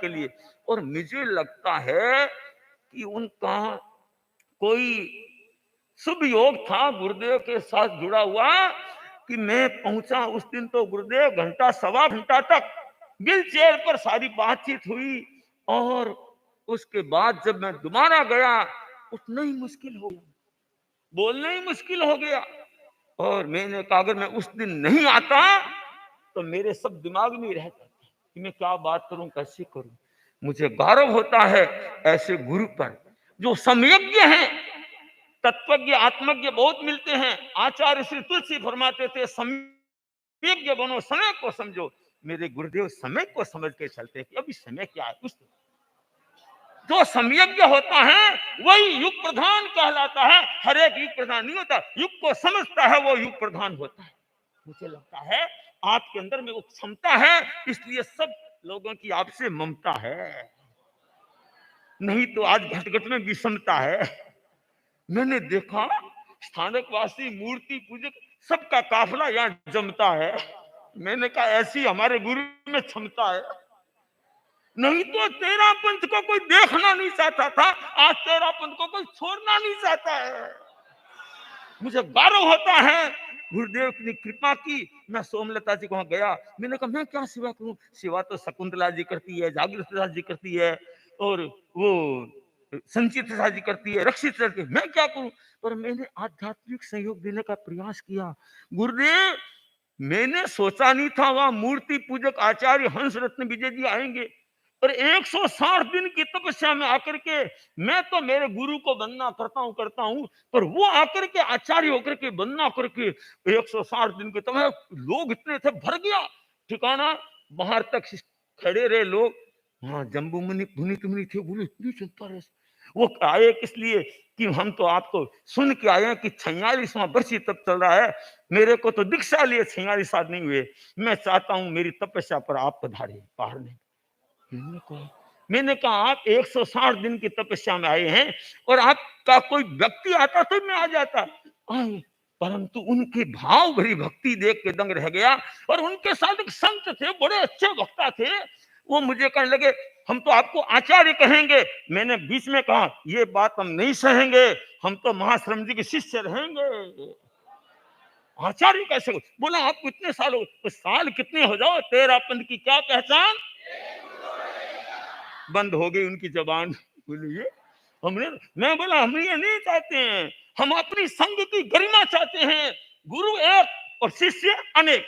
के लिए। और मुझे लगता है कि उनका कोई शुभ योग था गुरुदेव के साथ जुड़ा हुआ कि मैं पहुंचा उस दिन। तो गुरुदेव घंटा सवा घंटा तक व्हील चेयर पर सारी बातचीत हुई, और उसके बाद जब मैं दोबारा गया उतना ही मुश्किल हो गया, बोलना ही मुश्किल हो गया। और मैंने कहा अगर मैं उस दिन नहीं आता तो मेरे सब दिमाग में रह जाता कि मैं क्या बात करूं, कैसे करूं। मुझे गौरव होता है ऐसे गुरु पर जो सम्यज्ञ हैं। तत्वज्ञ आत्मज्ञ बहुत मिलते हैं। आचार्य श्री तुलसी फरमाते थे सम्यज्ञ बनो, समय को समझो। मेरे गुरुदेव समय को समझ के चलते कि अभी समय क्या है। उस जो सम्यज्ञ होता है वही युग प्रधान कहलाता है। हर एक युग प्रधान नहीं होता, युग को समझता है वो युग प्रधान होता है। मुझे लगता है आपके अंदर में वो क्षमता है, इसलिए सब लोगों की आपसे ममता है, नहीं तो आज घट घट में विषमता है। मैंने देखा स्थानकवासी मूर्ति पूजक सबका काफिला यहाँ जमता है। मैंने कहा ऐसी हमारे गुरु में क्षमता है, नहीं तो तेरा पंथ को कोई देखना नहीं चाहता था, आज तेरा पंथ को कोई छोड़ना नहीं चाहता है। मुझे गौरव होता है गुरुदेव की कृपा की। मैं सोमलता जी को वहां गया, मैंने कहा मैं क्या सेवा करूं। सेवा तो शकुंतला जी करती है, जागृत प्रसाद जी करती है, और वो संचित प्रसाद जी करती है, रक्षित करती है, मैं क्या करूं। पर मैंने आध्यात्मिक सहयोग देने का प्रयास किया। गुरुदेव मैंने सोचा नहीं था वहां मूर्ति पूजक आचार्य हंस रत्न विजय जी आएंगे, और 160 दिन की तपस्या में आकर के मैं तो मेरे गुरु को वंदना करता हूं, पर वो आकर के आचार्य होकर के वंदना करके 160 दिन के तब लोग इतने थे, भर गया ठिकाना, बाहर तक खड़े रहे लोग। हाँ जम्बू मुनि पुनित मुनि थे, बोले इतनी चिंता रहे। वो आए किस लिए कि हम तो आपको सुन के आए हैं कि 46वां वर्ष तब चल रहा है, मेरे को तो दीक्षा लिए 46 साल नहीं हुए, मैं चाहता हूं मेरी तपस्या पर आप पधारिए बाहर नहीं। मैंने कहा आप 160 दिन की तपस्या में आए हैं और आपका कोई व्यक्ति आता तो मैं आ जाता, परंतु उनके भाव भरी भक्ति देख के दंग रह गया। और उनके साथ एक संत थे, बड़े अच्छे वक्ता थे, वो मुझे कहने लगे हम तो आपको आचार्य कहेंगे। मैंने बीच में कहा ये बात हम नहीं सहेंगे, हम तो महाश्रम जी के शिष्य रहेंगे, आचार्य कैसे हो? बोला आप कितने साल हो? तो साल कितने हो जाओ, तेरा पंथ की क्या पहचान। बंद हो गई उनकी जबान। बोलिए हमने, मैं बोला हम ये नहीं चाहते हैं, हम अपनी संघ की गरिमा चाहते हैं, गुरु एक और शिष्य अनेक,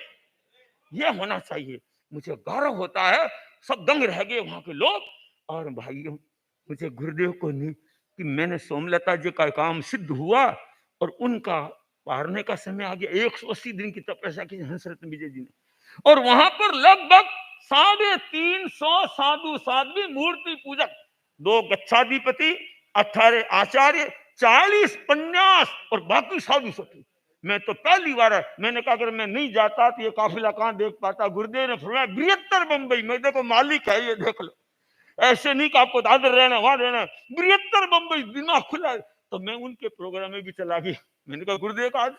ये होना चाहिए। मुझे गौरव होता है, सब दंग रह गए वहां के लोग। और भाइयों मुझे गुरुदेव को नहीं कि मैंने सोमलता जी का काम सिद्ध हुआ और उनका पारने का समय आ गया। 180 दिन की तपस्या की हंस रत्न विजय जी ने, और वहां पर लगभग 350 साधु साध्वी मूर्ति पूजक, 2 गच्छाधिपति, 18 आचार्य, 40 पन्यास और बाकी साधु सती। मैं तो पहली बार है, मैंने कहा अगर मैं नहीं जाता तो ये काफिला कहां देख पाता। गुरुदेव ने फरमाया 72 बंबई में, देखो मालिक है ये देख लो, ऐसे नहीं कि आपको दादर रहना वहां रहना, 72 बंबई, दिमाग खुला। तो मैं उनके प्रोग्राम में भी चला गया। मैंने कहा गुरुदेव आज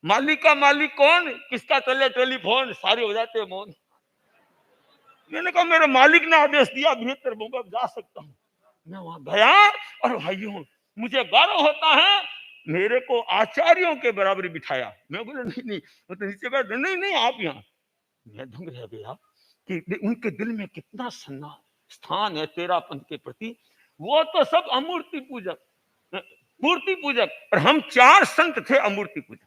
मालिक का मालिक कौन, किसका चले टेलीफोन, सारे हो जाते हैं मौन। मैंने कहा मेरे मालिक ने आदेश दिया 72 बंबई जा सकता हूँ। मैं वहां गया और भाइयों मुझे गौरव होता है, मेरे को आचार्यों के बराबर बिठाया। मैं बोला नहीं नहीं, वो तो नीचे बैठ, नहीं नहीं आप यहाँ। मैं दंग रह गया कि उनके दिल में कितना सम्मान स्थान है तेरा पंथ के प्रति। वो तो सब अमूर्ति पूजक, मूर्ति पूजक, और हम 4 संत थे अमूर्ति पूजक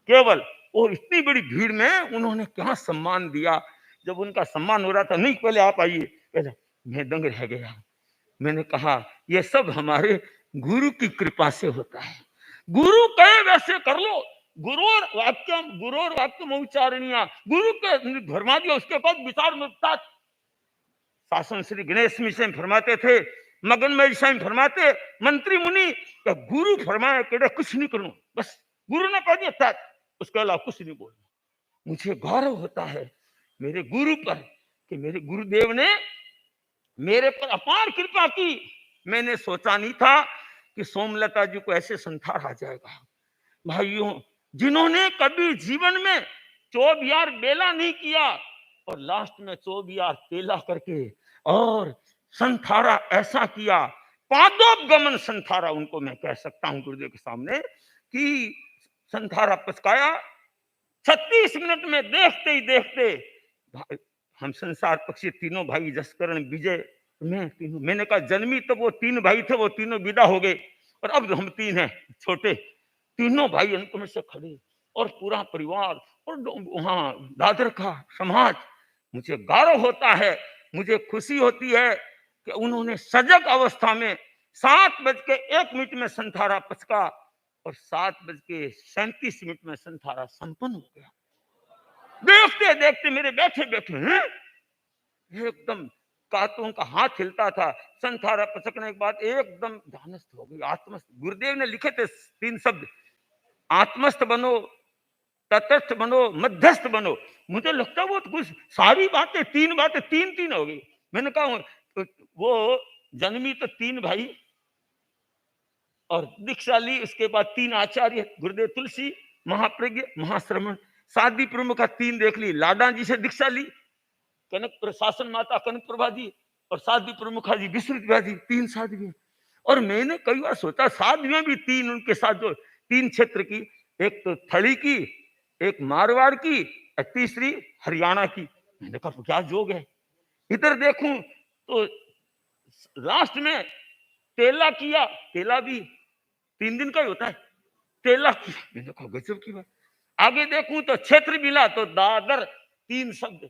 केवल। और इतनी बड़ी भीड़ में उन्होंने क्या सम्मान दिया। जब उनका सम्मान हो रहा था, नहीं पहले आप आइए, पहले मैं दंग रह गया। मैंने कहा ये सब हमारे गुरु की कृपा से होता है, गुरु कहे वैसे कर लो। गुरोर वाक्यम उच्चारणीय, गुरु के धर्मा दिया उसके बाद विचार मिलता। शासन श्री गणेश मिश्र फरमाते थे, मगन में फरमाते, मंत्री मुनि का गुरु फरमाया कि कुछ नहीं करूं, बस गुरु ने कह दिया उसके अलावा कुछ नहीं बोलना। मुझे गौरव होता है मेरे गुरु पर कि मेरे गुरुदेव ने मेरे पर अपार कृपा की। मैंने सोचा नहीं था कि सोमलता जी को ऐसे संसार आ जाएगा। भाइयों जिन्होंने कभी जीवन में 24 बेला नहीं किया और लास्ट में 24 तेला करके और संथारा ऐसा किया, पादोपगमन संथारा उनको मैं कह सकता हूं गुरुदेव के सामने कि संथारा पचकाया 36 मिनट में। देखते ही देखते हम संसार पक्षी तीनों भाई जसकरण विजय मैं तीनों, मैंने कहा जन्मी तो वो 3 भाई थे, वो तीनों विदा हो गए और अब हम 3 हैं छोटे। तीनों भाई अंत में से खड़े और पूरा परिवार और वहां दादर का समाज। मुझे गौरव होता है, मुझे खुशी होती है कि उन्होंने सजग अवस्था में 7:01 में संथारा पचका और 7:37 में संथारा संपन्न हो गया। देखते देखते मेरे बैठे बैठे हैं एकदम कातों का हाथ हिलता था। संथारा पचकने के बाद एकदम ध्यानस्थ हो गई, आत्मस्थ। गुरुदेव ने लिखे थे 3 शब्द, आत्मस्थ बनो, तटस्थ बनो, मध्यस्थ बनो। मुझे लगता है वो तो कुछ सारी बातें 3 बातें 3 हो गई। मैंने कहा वो जन्मी तो 3 भाई और दीक्षा ली, उसके बाद 3 आचार्य, गुरुदेव तुलसी, महाप्रज्ञ, महाश्रमण। साधी प्रमुख 3 देख ली, लाडा जी से दीक्षा ली, कनक प्रशासन माता कनक प्रभा जी और साध्वी प्रमुखा जी विश्रुत जी, 3 साध्वी। और मैंने कई बार सोचा साध्वियां भी 3 उनके साथ जो 3 क्षेत्र की, एक तो थली की, एक मारवाड़ की और तीसरी हरियाणा की। मैंने कहा क्या जोग है। इधर देखूं तो लास्ट में तेला किया, तेला भी 3 दिन का ही होता है, तेला किया। मैंने कहा गजब की बात। आगे देखूं तो क्षेत्र मिला तो दादर 3 शब्द।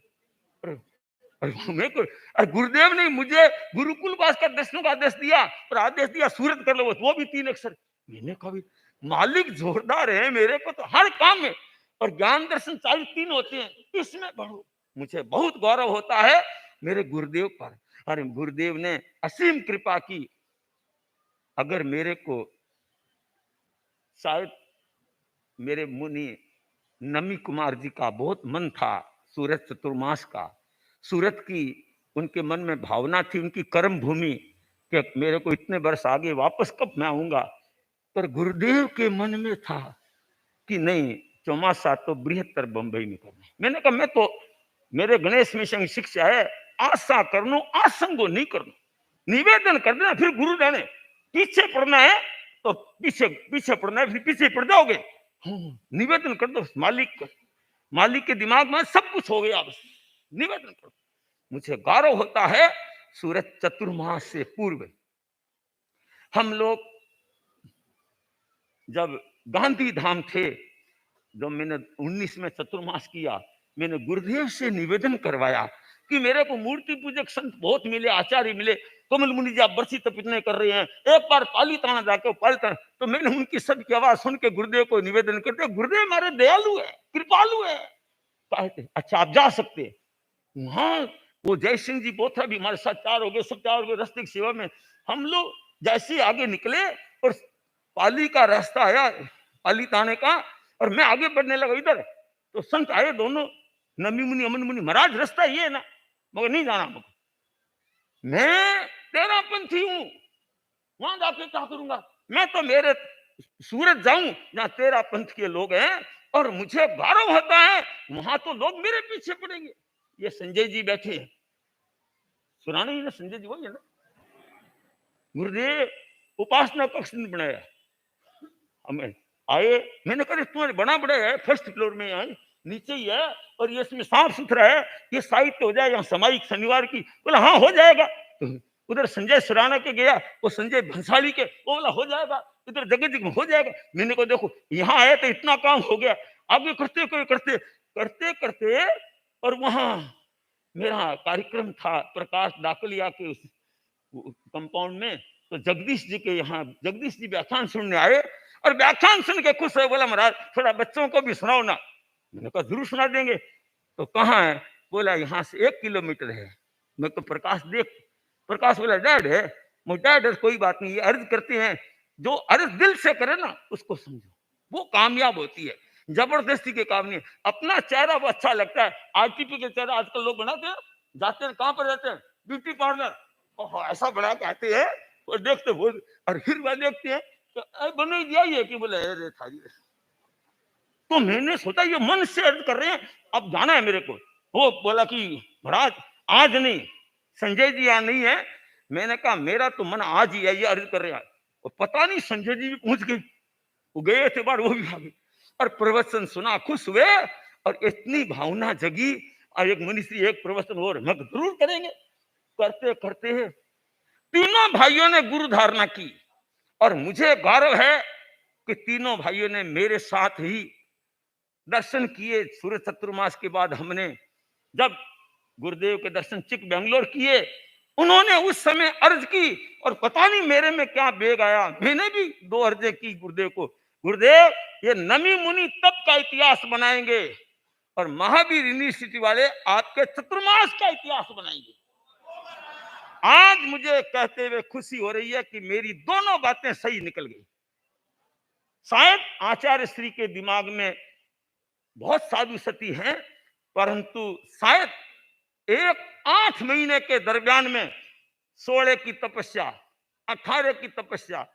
गुरुदेव ने मुझे गुरुकुल वास का दर्शनों का आदेश दिया और आदेश दिया सूरत कर लो, वो भी 3 अक्षर। मैंने कहा मालिक जोरदार है मेरे को तो हर काम में, और ज्ञान दर्शन 3 होते हैं, इसमें बढ़ो। मुझे बहुत गौरव होता है मेरे गुरुदेव पर। अरे गुरुदेव ने असीम कृपा की। अगर मेरे को शायद मेरे मुनि नमी कुमार जी का बहुत मन था सूरत चतुर्मास का, सूरत की उनके मन में भावना थी, उनकी कर्म भूमि कि मेरे को इतने वर्ष आगे वापस कब मैं आऊंगा। पर गुरुदेव के मन में था कि नहीं, चौमासा तो बृहत्तर बंबई में करना। मैंने कहा मैं तो, मेरे गणेश मिशन की शिक्षा है आशा करनो आसंगो नहीं करना, निवेदन कर देना, फिर गुरु जाने। पीछे पड़ना है तो पीछे पीछे पड़ना है, फिर पीछे पड़ जाओगे। निवेदन कर दो मालिक, मालिक के दिमाग में सब कुछ हो गया, बस निवेदन करो। मुझे गौरव होता है सूरत चतुर्मास से पूर्व हम लोग जब गांधी धाम थे, जब मैंने 19 में चतुर्मास किया, मैंने गुरुदेव से निवेदन करवाया कि मेरे को मूर्ति पूजक संत बहुत मिले, आचार्य मिले, कमल मुनि जी आप बरसी तप इतने कर रहे हैं, एक बार पालीताना जाके पालीताना। तो मैंने उनकी सबकी आवाज सुन के गुरुदेव को निवेदन करते, गुरुदेव हमारे दयालु है, कृपालु है, कहते अच्छा आप जा सकते। वहां वो जय सिंह जी बोथरा भी हमारे साथ 4 हो गए, सब 4 हो गए रास्ते की सेवा में। हम लोग जैसे आगे निकले और पाली का रास्ता आया, पालीताने का, और मैं आगे बढ़ने लगा इधर, तो संत आए दोनों, नमी मुनि अमन मुनि, महाराज रास्ता ये है ना, मगर नहीं जाना, मगर मैं तेरा पंथी हूं, वहां जाके क्या करूंगा, मैं तो मेरे सूरत जाऊं जहां तेरा पंथ के लोग हैं, और मुझे गौरव होता है वहां तो लोग मेरे पीछे पड़ेंगे। ये संजय जी बैठे हैं, सुनाना ही ना, संजय जी वही है ना, गुरुदेव उपासना कक्ष ने बनाया। हमें आए, मैंने कहा तुम्हारे बना बड़ा है, 1st फ्लोर में आए, नीचे ही है, और ये इसमें साफ सुथरा है, ये साहित्य हो जाएगा सामायिक शनिवार की। बोला हाँ हो जाएगा। उधर संजय सुराना के गया, वो संजय भंसाली के, वो बोला हो जाएगा, इधर जगह जगह हो जाएगा। मैंने को देखो यहाँ आए तो इतना काम हो गया, आगे करते करते करते करते, और वहां मेरा कार्यक्रम था प्रकाश डाकलिया के उस कंपाउंड में, तो जगदीश जी के यहाँ, जगदीश जी व्याख्यान सुनने आए, और व्याख्यान सुन के खुश है, बोला महाराज थोड़ा बच्चों को भी सुनाओ ना। मैंने कहा जरूर सुना देंगे। तो कहाँ है, बोला यहाँ से 1 किलोमीटर है। मैं तो प्रकाश देख, प्रकाश बोला डैड है, मैं डैड कोई बात नहीं, ये अर्ज करते हैं, जो अर्ज दिल से करे ना उसको समझो, वो कामयाब होती है, जबरदस्ती के काम नहीं। अपना चेहरा वो अच्छा लगता है, आरटीपी के चेहरा आजकल लोग बनाते हैं, जाते हैं कहाँ पर जाते हैं, ब्यूटी पार्लर, ऐसा बना के आते हैं और देखते बोल, और फिर वह देखते हैं तो बने दिया ये कि बोले अरे थारी। तो मैंने सोचा ये मन से अर्ज कर रहे हैं, अब जाना है मेरे को। वो बोला कि महाराज आज नहीं, संजय जी यहाँ नहीं है, मैंने कहा मेरा तो मन आज ही ये अर्ज कर रहा है। और पता नहीं संजय जी भी पहुंच गए, वो गए थे बार, वो भी आ गए और प्रवचन सुना, खुश हुए और इतनी भावना जगी। और एक मनीषी एक प्रवचन और हम जरूर करेंगे। करते करते तीनों भाइयों ने गुरु धारणा की और मुझे गौरव है कि तीनों भाइयों ने मेरे साथ ही दर्शन किए। सूर्य चतुर्मास के बाद हमने जब गुरुदेव के दर्शन चिक बेंगलोर किए, उन्होंने उस समय अर्ज की और पता नहीं मेरे में क्या बेग आया, मैंने भी 2 अर्जें की गुरुदेव को। गुरुदेव ये नमी मुनि तब का इतिहास बनाएंगे और महावीर यूनिवर्सिटी वाले आपके चतुर्मास का इतिहास बनाएंगे। आज मुझे कहते हुए खुशी हो रही है कि मेरी दोनों बातें सही निकल गई। शायद आचार्य श्री के दिमाग में बहुत साधु सती हैं, परंतु शायद 8 महीने के दरमियान में 16 की तपस्या, 18 की तपस्या,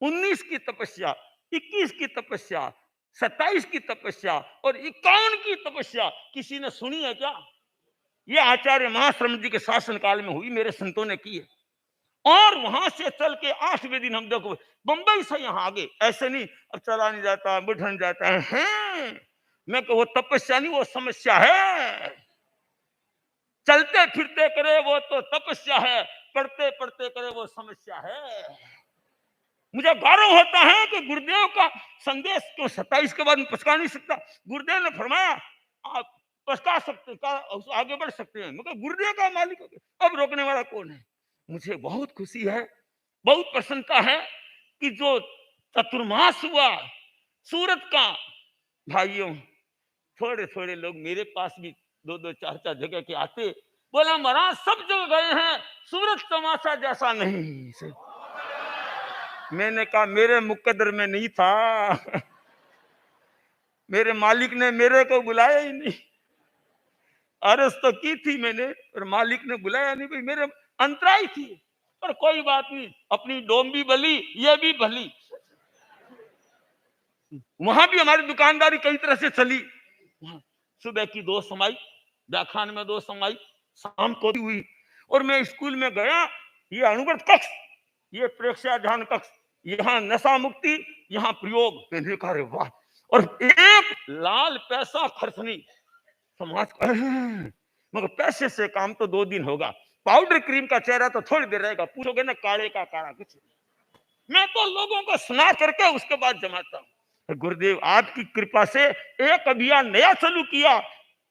19 की तपस्या, 21 की तपस्या, 27 की तपस्या और 51 की तपस्या किसी ने सुनी है क्या? ये आचार्य महाश्रम जी के शासन काल में हुई, मेरे संतों ने की है। और वहां से चल के 8वें दिन हम देखो बंबई से यहाँ आगे, ऐसे नहीं अब चला नहीं जाता, बैठा नहीं जाता है। मैं वो तपस्या नहीं, वो समस्या है। चलते फिरते करे वो तो तपस्या है, पढ़ते पढ़ते करे वो समस्या है। मुझे गौरव होता है कि गुरुदेव का संदेश क्यों 27 के बाद में पछका नहीं सकता। गुरुदेव ने फरमाया आप पछका सकते, आगे बढ़ सकते हैं, मगर गुरुदेव का मालिक अब रोकने वाला कौन है? मुझे बहुत खुशी है, बहुत प्रसन्नता है कि जो चतुर्मास हुआ सूरत का, भाइयों थोड़े थोड़े लोग मेरे पास भी 2-2, 4-4 जगह के आते, बोला महाराज सब जगह गए हैं, सूरत तमाशा जैसा नहीं से। मैंने कहा मेरे मुकद्दर में नहीं था, मेरे मालिक ने मेरे को बुलाया ही नहीं। अर्ज तो की थी मैंने और मालिक ने बुलाया नहीं, भाई मेरे अंतराई थी। पर कोई बात नहीं, अपनी डोम भी बली, ये भी भली। वहां भी हमारी दुकानदारी कई तरह से चली। सुबह की 2 समाई, व्याख्यान में 2 समाई, शाम को हुई और मैं स्कूल में गया। ये अणुव्रत कक्ष, ये प्रेक्षया ध्यान कक्ष, यहाँ नशा मुक्ति, यहाँ प्रयोग। मैंने कहा रे वाह, और 1 लाल पैसा खर्च नहीं समाज का। मगर पैसे से काम तो 2 दिन होगा, पाउडर क्रीम का चेहरा तो थोड़ी देर रहेगा, पूछोगे ना काले का काला कुछ। मैं तो लोगों को सुना करके उसके बाद जमाता हूँ। गुरुदेव आपकी कृपा से एक अभियान नया चालू किया,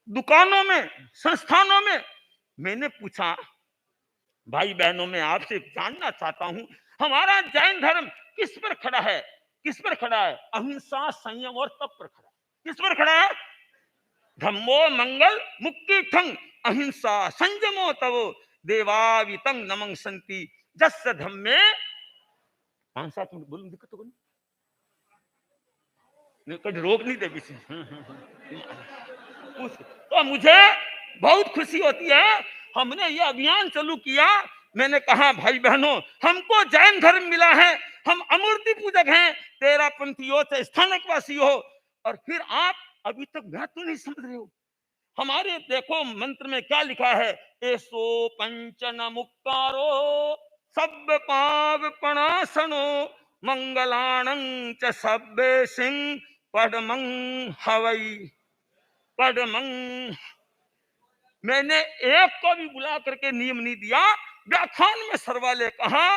दुकानों में, संस्थानों में। मैंने पूछा भाई बहनों में आपसे जानना चाहता हूं, हमारा जैन धर्म किस पर खड़ा है? किस पर खड़ा है? अहिंसा, संयम और तप पर खड़ा है। किस पर खड़ा है? धम्मो मंगल मुक्ति ठंग अहिंसा संयमो तवो देवावितं नमं संति जस्य धम्मे। 5-7 मिनट बोलूं, दिक्कत तो नहीं, कभी रोक नहीं दे पीछे। तो मुझे बहुत खुशी होती है, हमने ये अभियान चालू किया। मैंने कहा भाई बहनों, हमको जैन धर्म मिला है, हम अमूर्ति पूजक हैं, तेरा पंथी हो चाहे स्थानक वासी हो। और फिर आप अभी तक मैं तो नहीं समझ रहे हो। हमारे देखो मंत्र में क्या लिखा है, एसो पंचन मुक्तारो सब पाप पणासनो मंगलाणं च सब्बे सिंह पद्मं हवई पद्मं। मैंने एक को भी बुला करके नियम नहीं दिया, व्याख्यान में सर्वाले कहा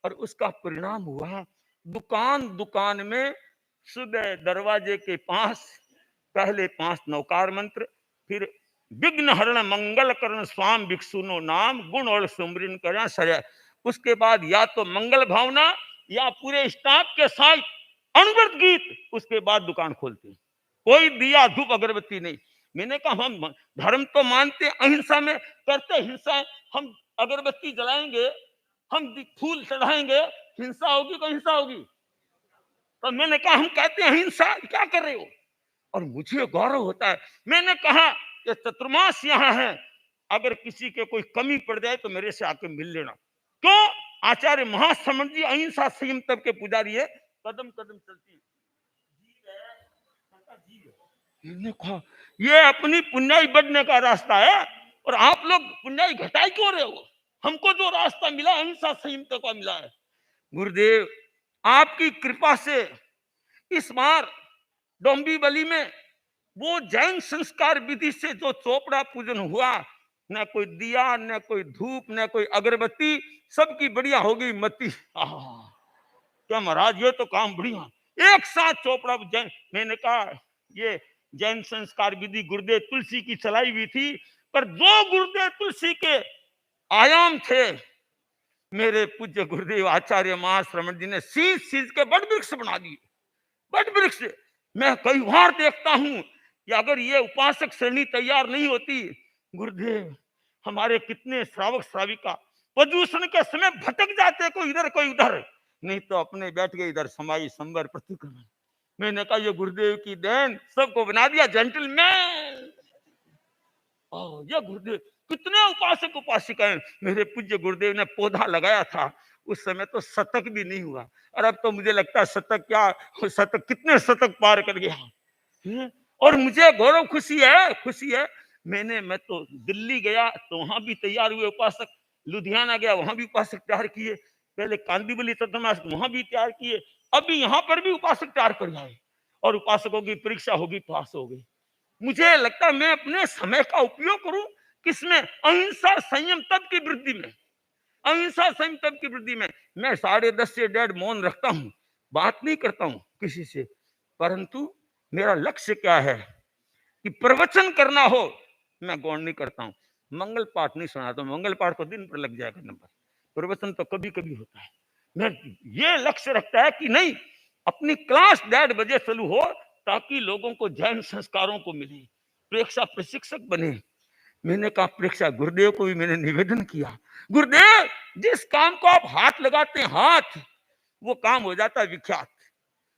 और उसका परिणाम हुआ। दुकान दुकान में सुबह दरवाजे के पास पहले 5 नौकार मंत्र, फिर विघ्न हरण मंगल करण स्वाम भिक्षुनो नाम गुण और सुमरिन करें सर। उसके बाद या तो मंगल भावना या पूरे स्टाफ के साथ अनवरत गीत, उसके बाद दुकान खोलते। कोई दिया धूप अगरबत्ती नहीं। मैंने कहा हम धर्म तो मानते, अहिंसा में करते हिंसा, हम अगरबत्ती जलाएंगे, हम फूल चढ़ाएंगे, हिंसा होगी तो हिंसा होगी। तो मैंने कहा हम कहते हैं हिंसा, क्या कर रहे हो? और मुझे गौरव होता है। मैंने कहा कि चतुर्मास यहाँ है, अगर किसी के कोई कमी पड़ जाए तो मेरे से आके मिल लेना। क्यों? आचार्य महासमंत जी अहिंसा संयम तब के पुजारी है, कदम कदम चलती है। मैंने कहा ये अपनी पुण्याई बढ़ने का रास्ता है और आप लोग पुण्याई घटाई क्यों रहे हो? हमको जो रास्ता मिला अहिंसा संयम का मिला है। गुरुदेव आपकी कृपा से इस बार डोंबिवली में वो जैन संस्कार विधि से जो चोपड़ा पूजन हुआ, न कोई दिया, न कोई धूप, न कोई अगरबत्ती, सबकी बढ़िया हो गई मती। क्या महाराज ये तो काम बढ़िया, एक साथ चोपड़ा जैन। मैंने कहा ये जैन संस्कार विधि गुरुदेव तुलसी की चलाई हुई थी, पर जो गुरुदेव तुलसी के आयाम थे मेरे पूज्य गुरुदेव आचार्य महाश्रमण जी ने सींच सींच के बड़ वृक्ष बना दिए। बड़ वृक्ष मैं कई बार देखता हूं कि अगर ये उपासक श्रेणी तैयार नहीं होती, गुरुदेव हमारे कितने श्रावक श्राविका प्रदूषण के समय भटक जाते, कोई इधर कोई उधर, नहीं तो अपने बैठ गए इधर समाई संबर प्रतिक्रमण। मैंने कहा ये गुरुदेव की देन, सबको बना दिया जेंटलमैन। ये गुरुदेव कितने उपासक उपासिकाएं। मेरे पूज्य गुरुदेव ने पौधा लगाया था, उस समय तो शतक भी नहीं हुआ, और अब तो मुझे लगता है शतक क्या, शतक कितने शतक पार कर गया। और मुझे गौरव खुशी है। मैं तो दिल्ली गया तो वहां भी तैयार हुए उपासक, लुधियाना गया वहां भी उपासक तैयार किए, पहले कांदीवली तत्मास वहां भी तैयार किए, अभी यहाँ पर भी उपासक तैयार कर जाए, और उपासकों की परीक्षा होगी, पास हो गई। मुझे लगता है मैं अपने समय का उपयोग करूं किसमें, अहिंसा संयम तप की वृद्धि में। अहिंसा संयम तप की वृद्धि में मैं 10:30 से 1:30 मौन रखता हूं, बात नहीं करता हूं किसी से, परंतु मेरा लक्ष्य क्या है कि प्रवचन करना हो, मैं गौण नहीं करता हूं, मंगल पाठ नहीं सुनाता हूं, मंगल पाठ को दिन पर लग जाएगा नंबर, प्रवचन तो कभी कभी होता है। मैं ये लक्ष्य रखता है कि नहीं, अपनी क्लास 1:30 बजे चालू हो ताकि लोगों को जैन संस्कारों को मिले, प्रेक्षा प्रशिक्षक बने। मैंने कहा प्रेक्षा गुरुदेव को भी मैंने निवेदन किया, गुरुदेव जिस काम को आप हाथ लगाते हैं हाथ, वो काम हो जाता है विख्यात।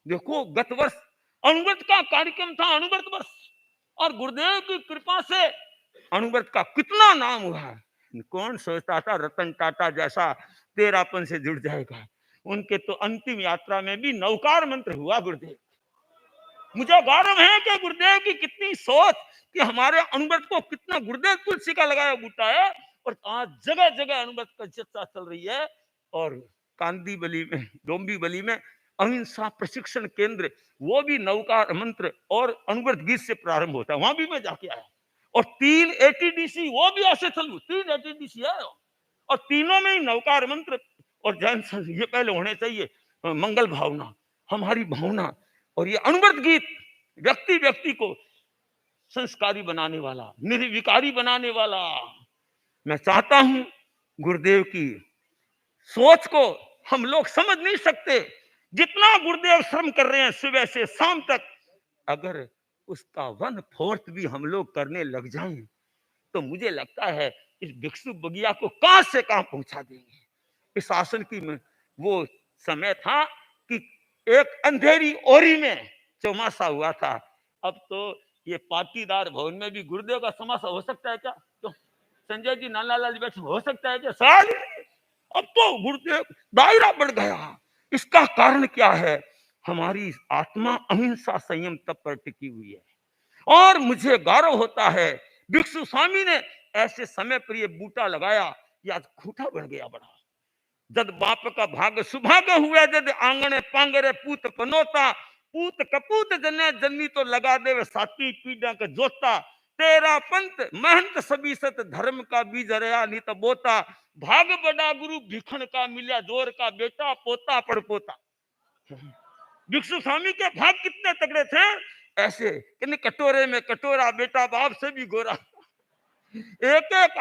देखो गत वर्ष अणुव्रत का कार्यक्रम था, अणुव्रत वर्ष, और गुरुदेव की कृपा से अणुव्रत का कितना नाम हुआ है। कौन सोचता था रतन टाटा जैसा तेरापन से जुड़ जाएगा। उनके तो अंतिम यात्रा में भी नवकार मंत्र हुआ गुरुदेव। मुझे गौरव है कि गुरुदेव की कितनी सोच, कि हमारे अणुव्रत को कितना गुरुदेव तुलसी का लगाया बूटा है, और आज जगह जगह अणुव्रत का चर्चा चल रही है। और कांदीवली में, डोंबिवली में अहिंसा प्रशिक्षण केंद्र, वो भी नवकार मंत्र और अणुव्रत गीत से प्रारंभ होता है, वहां भी मैं जाके आया। और 3 ATDC वो भी ऐसे चलू, 3 ATDC है, और तीनों में ही नवकार मंत्र और जैन ये पहले होने चाहिए, मंगल भावना, हमारी भावना, और ये अणुव्रत गीत व्यक्ति व्यक्ति को संस्कारी बनाने वाला, निर्विकारी बनाने वाला। मैं चाहता हूं गुरुदेव की सोच को हम लोग समझ नहीं सकते, जितना गुरुदेव श्रम कर रहे हैं सुबह से शाम तक, अगर उसका 1/4 भी हम लोग करने लग जाएं तो मुझे लगता है इस भिक्षु बगिया को कहां से कहां पहुंचा देंगे। इस शासन की वो समय था कि एक अंधेरी ओरी में चौमासा हुआ था, अब तो ये पाटीदार भवन में भी गुरुदेव का समासा हो सकता है क्या? तो संजय जी नानालाल बैठे, हो सकता है क्या? सवाल ही नहीं। अब तो गुरुदेव दायरा बढ़ गया। इसका कारण क्या है? हमारी आत्मा अहिंसा संयम तप पर टिकी हुई है। और मुझे गौरव होता है भिक्षु स्वामी ने ऐसे समय पर ये बूटा लगाया, ये आज खूंटा बन गया बड़ा। जद बाप का भाग सुभाग हुआ, जद आंगने पांगरे पूत पनोता, पूत कपूत जने जन्मी तो लगा देवे साती पीड़ा के जोता, तेरा पंथ महंत सभी सत धर्म का बीज रया नित बोता, भाग बड़ा गुरु भिखन का मिला जोर का बेटा, पोता पड़ पोता। भिक्षु स्वामी के भाग कितने तगड़े थे, ऐसे कि कटोरे में कटोरा, बेटा बाप से भी गोरा। एक एक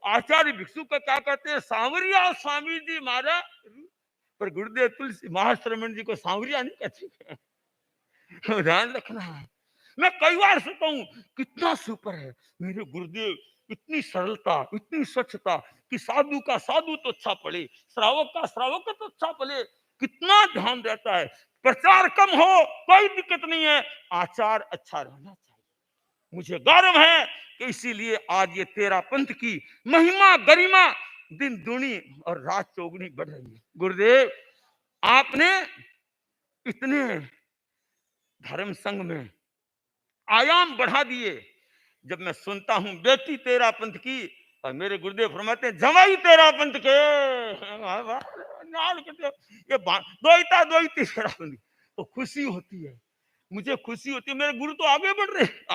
आचार्य भिक्षु का क्या कहते हैं, सांवरिया स्वामी जी मारा, पर गुरुदेव तुलसी महाश्रमण जी को सांवरिया नहीं कहते। ध्यान रखना है। मैं कई बार सोचता हूँ कितना सुपर है मेरे गुरुदेव, इतनी सरलता, इतनी स्वच्छता, कि साधु का साधु तो अच्छा पढ़े, श्रावक का श्रावक तो अच्छा पढ़े, कितना ध्यान रहता है। प्रचार कम हो कोई दिक्कत नहीं है, आचार अच्छा रहना चाहिए। मुझे गौरव है कि इसीलिए आज ये तेरा पंथ की महिमा गरिमा दिन दुनी और रात चौगुनी बढ़ रही है। गुरुदेव आपने इतने धर्म संघ में आयाम बढ़ा दिए। जब मैं सुनता हूं बेटी तेरा पंथ की, और मेरे गुरुदेव फरमाते हैं जमाई तेरा पंथ के नाल के ये दोईता दोईती तेरा पंथ। तो खुशी होती है, मुझे खुशी होती है, मेरे गुरु तो आगे बढ़ रहे हैं,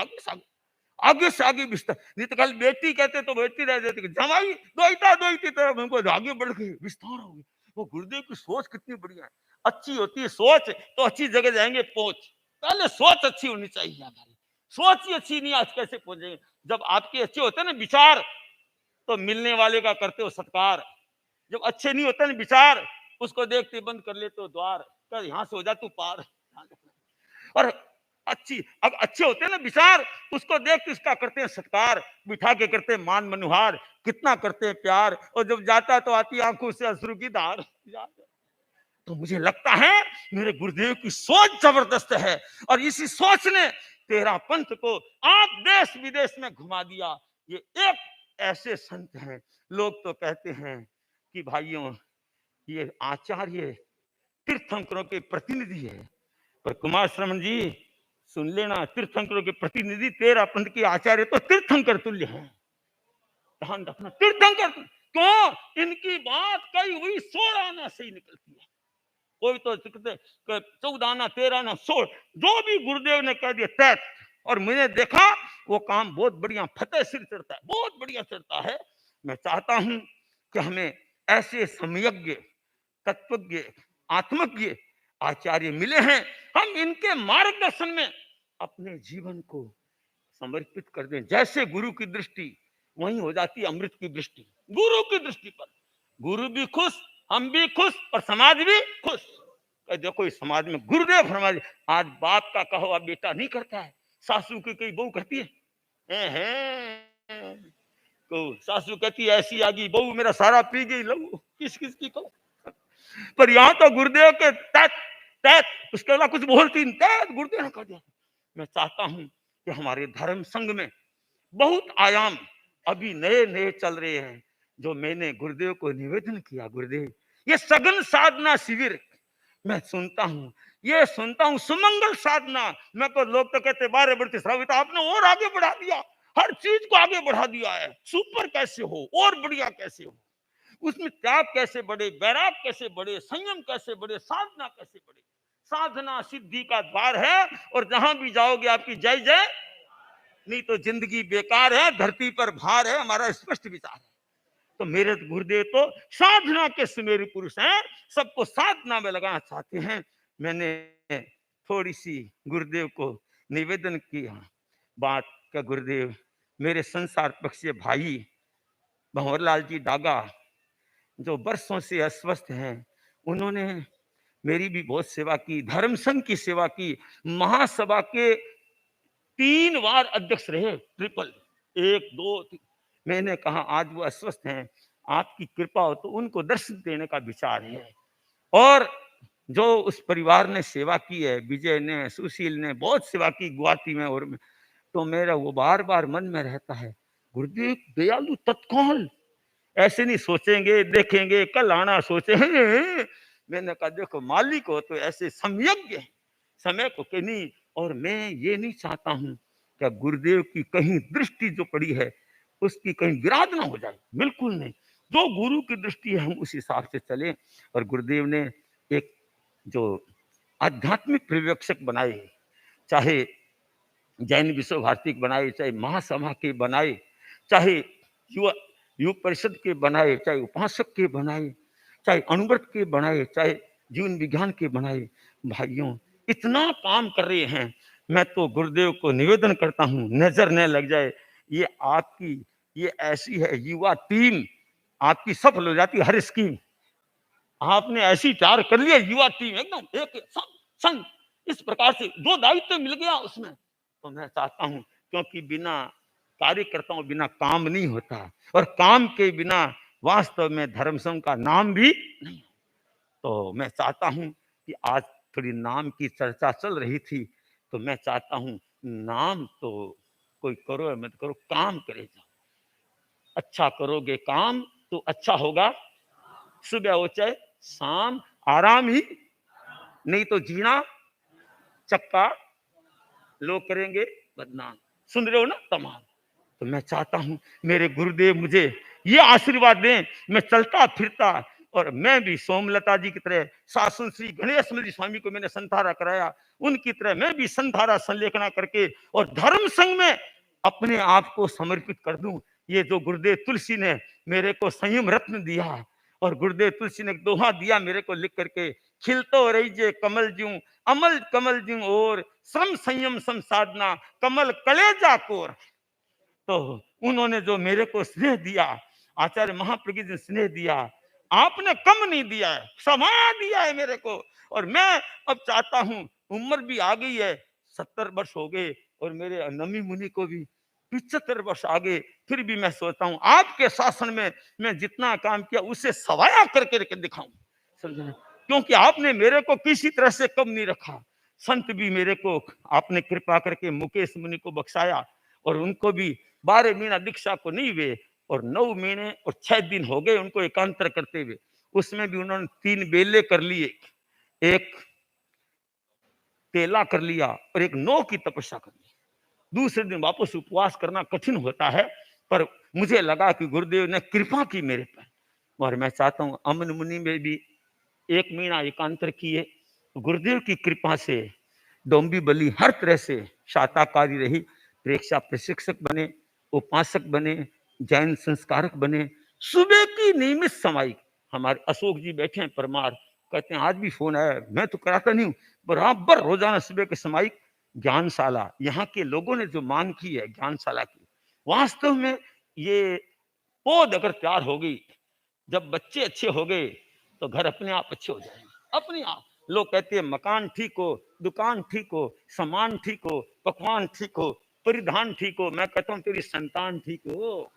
आगे से आगे विस्तार। नहीं तो कल बेटी कहते तो बेटी रह जाती, जमाई दोईता दोईती तेरा पंथ, आगे बढ़ गए, विस्तार हो गए। वो गुरुदेव की सोच कितनी बढ़िया है। अच्छी होती है सोच तो अच्छी जगह जाएंगे पहुंच। पहले सोच अच्छी होनी चाहिए हमारी, सोच ही अच्छी नहीं आज कैसे पहुंचेंगे। जब आपके अच्छे होते ना विचार तो मिलने वाले का करते हो सत्कार, जब अच्छे नहीं होते ना विचार उसको देखते बंद कर लेते हो द्वार, कर यहाँ से हो जा तू पार। और अब अच्छे होते हैं ना विचार, उसको देख के उसका करते हैं सत्कार, बिठा के करते हैं मान मनुहार, कितना करते हैं प्यार, और जब जाता तो आती आंखों से अश्रु की धार। तो मुझे लगता है मेरे गुरुदेव की सोच जबरदस्त है, और इसी सोच ने तेरा पंथ को आप देश विदेश में घुमा दिया। ये एक ऐसे संत हैं, लोग तो कहते हैं कि भाइयों ये आचार्य तीर्थंकरों के प्रतिनिधि है, पर कुमार श्रवण जी सुन लेना, तीर्थंकरों के प्रतिनिधि तेरा पंथ के आचार्य तो तीर्थंकर तुल्य हैं। ध्यान रखना, तीर्थंकर क्यों, इनकी बात कई हुई 16 आना से ही निकलती है। कोई तो 14 आना 13 आना 16, जो भी गुरुदेव ने कह दिया तैत। और मैंने देखा वो काम बहुत बढ़िया फतेह सिर चढ़ता है, बहुत बढ़िया चढ़ता है। मैं चाहता हूं कि हमें ऐसे समयज्ञ तत्वज्ञ आत्मज्ञ आचार्य मिले हैं, हम इनके मार्गदर्शन में अपने जीवन को समर्पित कर दें। जैसे गुरु की दृष्टि वहीं हो जाती है अमृत की दृष्टि, गुरु की दृष्टि पर गुरु भी खुश, हम भी खुश, और समाज भी खुश। देखो इस समाज में गुरुदेव फरमाए, आज बाप का कहो अब बेटा नहीं करता है, सासू की कई बहू कहती है तो सासू कहती है ऐसी आगी बहू मेरा सारा पी गई लहू, किस किस की कहूं। पर यहाँ तो गुरुदेव के तैत तैत, उसके अलावा कुछ बोलती नहीं, तैत गुरुदेव ने कर दिया। मैं चाहता हूं कि हमारे धर्म संघ में बहुत आयाम अभी नए नए चल रहे हैं, जो मैंने गुरुदेव को निवेदन किया, गुरुदेव ये सघन साधना शिविर मैं सुनता हूँ, ये सुनता हूँ सुमंगल साधना। मैं तो लोग तो कहते 12 बढ़ती श्रावित, आपने और आगे बढ़ा दिया, हर चीज को आगे बढ़ा दिया है। सुपर कैसे हो और बढ़िया कैसे हो, उसमें त्याग कैसे बढ़े, वैराग कैसे बढ़े, संयम कैसे बढ़े, साधना कैसे बढ़े। साधना सिद्धि का द्वार है, और जहां भी जाओगे आपकी जय जय, नहीं तो जिंदगी बेकार है, धरती पर भार है, हमारा स्पष्ट विचार है। तो मेरे गुरुदेव तो साधना के सुमेरु पुरुष हैं, सबको साधना में लगाना चाहते हैं। मैंने थोड़ी सी गुरुदेव को निवेदन किया बात का, गुरुदेव मेरे संसार पक्षीय भाई भंवरलाल जी डागा जो वर्षों से अस्वस्थ हैं, उन्होंने मेरी भी बहुत सेवा की, धर्म संघ की सेवा की, महासभा के 3 बार अध्यक्ष रहे, ट्रिपल 1 2 3। मैंने कहा आज वो अस्वस्थ हैं, आपकी कृपा हो तो उनको दर्शन देने का विचार है। और जो उस परिवार ने सेवा की है, विजय ने सुशील ने बहुत सेवा की गुवाहाटी में और में, तो मेरा वो बार बार मन में रहता है, गुरुदेव दयालु तत्काल ऐसे नहीं सोचेंगे देखेंगे कल आना सोचेंगे। मैंने कहा देखो मालिक हो तो ऐसे समयज्ञ समय को के नहीं, और मैं ये नहीं चाहता हूं कि गुरुदेव की कहीं दृष्टि जो पड़ी है उसकी कहीं विराध ना हो जाए, बिल्कुल नहीं। जो गुरु की दृष्टि है हम उस हिसाब से चले। और गुरुदेव ने एक जो आध्यात्मिक पर्यवेक्षक बनाए, चाहे जैन विश्व भारती बनाए, चाहे महासभा के बनाए, चाहे युवा युग परिषद के बनाए, चाहे उपासक के बनाए, चाहे अनुव्रत के बनाए, चाहे जीवन विज्ञान के बनाए, भाइयों इतना काम कर रहे हैं। मैं तो गुरुदेव को निवेदन करता हूँ नजर न लग जाए, ये आपकी ये ऐसी है युवा टीम, आपकी सफल हो जाती हर स्कीम। आपने ऐसी तैयार कर लिया युवा टीम एकदम एक संग, इस प्रकार से जो दायित्व मिल गया उसमें। तो मैं चाहता हूँ, क्योंकि बिना कार्यकर्ताओं बिना काम नहीं होता, और काम के बिना वास्तव में धर्म संघ का नाम भी नहीं। तो मैं चाहता हूं कि आज थोड़ी नाम की चर्चा चल रही थी, तो मैं चाहता हूं नाम तो कोई करो या मत करो, काम करे जाओ। अच्छा करोगे काम तो अच्छा होगा, सुबह हो चाहे शाम आराम ही, नहीं तो जीना चक्का लोग करेंगे बदनाम। सुन रहे हो ना तमाम। तो मैं चाहता हूं मेरे गुरुदेव मुझे ये आशीर्वाद दें, मैं चलता फिरता और मैं भी सोमलता जी की तरह, शासन श्री गणेश जी स्वामी को मैंने संधारा कराया, उनकी तरह मैं भी संधारा संलेखना करके और धर्म संघ में अपने आप को समर्पित कर दूं। ये जो गुरुदेव तुलसी ने मेरे को संयम रत्न दिया, और गुरुदेव तुलसी ने एक दोहा दिया मेरे को लिख करके, खिलतो रही जे कमल ज्यूं, अमल कमल ज्यूं और श्रम संयम सम साधना, कमल कलेजा कोर। तो उन्होंने जो मेरे को स्नेह दिया, आचार्य महाप्रज्ञ जी ने स्नेह दिया, आपने कम नहीं दिया है, समा दिया है मेरे को। और मैं अब चाहता हूं, उम्र भी आ गई है, 70 वर्ष हो गए, और मेरे नमी मुनि को भी 75 वर्ष आ गए, फिर भी मैं सोचता हूं आपके शासन में मैं जितना काम किया उसे सवाया करके दिखाऊं, समझे? क्योंकि आपने मेरे को किसी तरह से कम नहीं रखा। संत भी मेरे को आपने कृपा करके मुकेश मुनि को बख्शाया, और उनको भी 12 महीना दीक्षा को नहीं हुए, और 9 महीने और 6 दिन हो गए उनको एकांतर करते हुए। उसमें भी उन्होंने 3 बेले कर लिए, एक तेला कर लिया और एक 9 की तपस्या कर ली। दूसरे दिन वापस उपवास करना कठिन होता है, पर मुझे लगा कि गुरुदेव ने कृपा की मेरे पर, और मैं चाहता हूं अमन मुनि में भी 1 महीना एकांतर किए। गुरुदेव की कृपा से डोंबी बली हर तरह से शाताकारी रही, प्रेक्षा प्रशिक्षक बने, उपासक बने, जैन संस्कारक बने। सुबह की नियमित समाई, हमारे अशोक जी बैठे हैं परमार, कहते हैं आज भी फोन आया, मैं तो कराता नहीं हूँ, बराबर रोजाना सुबह के समाई ज्ञानशाला, यहाँ के लोगों ने जो मांग की है ज्ञानशाला की, वास्तव में ये पौध अगर तैयार हो गई, जब बच्चे अच्छे हो गए तो घर अपने आप अच्छे हो जाएंगे, अपने आप। लोग कहते हैं मकान ठीक हो, दुकान ठीक हो, सामान ठीक हो, पकवान ठीक हो, परिधान ठीक हो, मैं कहता हूं तेरी संतान ठीक हो।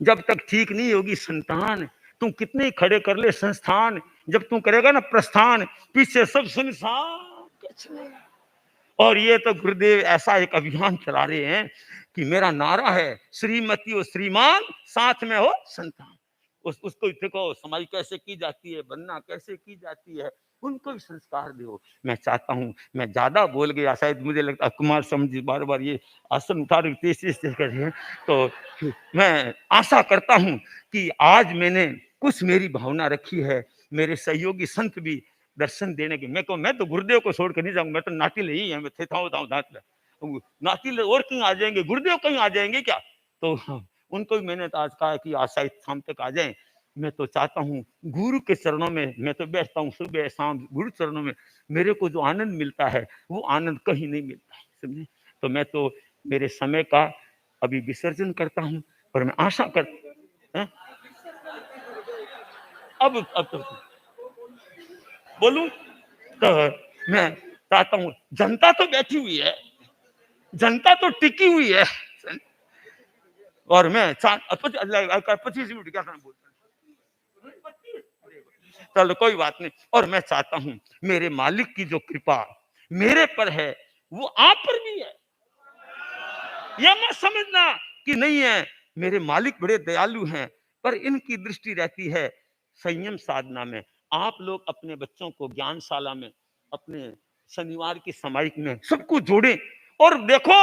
जब तक ठीक नहीं होगी संतान, तू कितने खड़े कर ले संस्थान, जब तू करेगा ना प्रस्थान, पीछे सब सुनसान कुछ नहीं। और ये तो गुरुदेव ऐसा एक अभियान चला रहे हैं कि मेरा नारा है, श्रीमती और श्रीमान साथ में हो संतान। उसको देखो समाई कैसे की जाती है, बनना कैसे की जाती है, उनको भी संस्कार दो। मैं चाहता हूं, मैं ज्यादा बोल गया शायद, मुझे लगता है कुमार समझी बार बार ये आसन उठा रहे तेज कर रहे हैं, तो मैं आशा करता हूं कि आज मैंने कुछ मेरी भावना रखी है, मेरे सहयोगी संत भी दर्शन देने के, मैं तो गुरुदेव को छोड़ कर नहीं जाऊंगा, मैं तो नाटिल ही है, मैं थे नाटिल और कहीं आ जाएंगे, गुरुदेव कहीं आ जाएंगे क्या? तो उनको भी मैंने तो आज कहा कि आज शायद शाम तक आ जाएं। मैं तो चाहता हूँ गुरु के चरणों में मैं तो बैठता हूँ सुबह शाम, गुरु चरणों में मेरे को जो आनंद मिलता है वो आनंद कहीं नहीं मिलता है, समझे? तो मैं तो मेरे समय का अभी विसर्जन करता हूँ, पर मैं आशा कर अब तो बोलूं तो मैं चाहता हूं, जनता तो बैठी हुई है, जनता तो टिकी हुई है, और मैं 25 मिनट क्या बोलता, चलो कोई बात नहीं। और मैं चाहता हूं मेरे मालिक की जो कृपा मेरे पर है वो आप पर भी है, यह मत समझना कि नहीं है। मेरे मालिक बड़े दयालु हैं, पर इनकी दृष्टि रहती है संयम साधना में। आप लोग अपने बच्चों को ज्ञानशाला में, अपने शनिवार की सामायिक में सबको जोड़ें, और देखो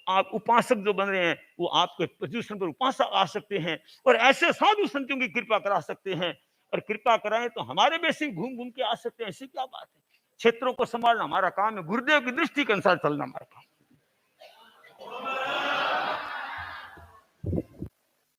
आप उपासक जो बन रहे हैं वो आपके प्रदूषण पर उपासक आ सकते हैं, और ऐसे साधु संतों की कृपा करा सकते हैं, और कृपा कराएं तो हमारे बेसिक घूम घूम के आ सकते हैं, ऐसी क्या बात है। क्षेत्रों को संभालना हमारा काम है, गुरुदेव की दृष्टि के अनुसार चलना हमारा काम।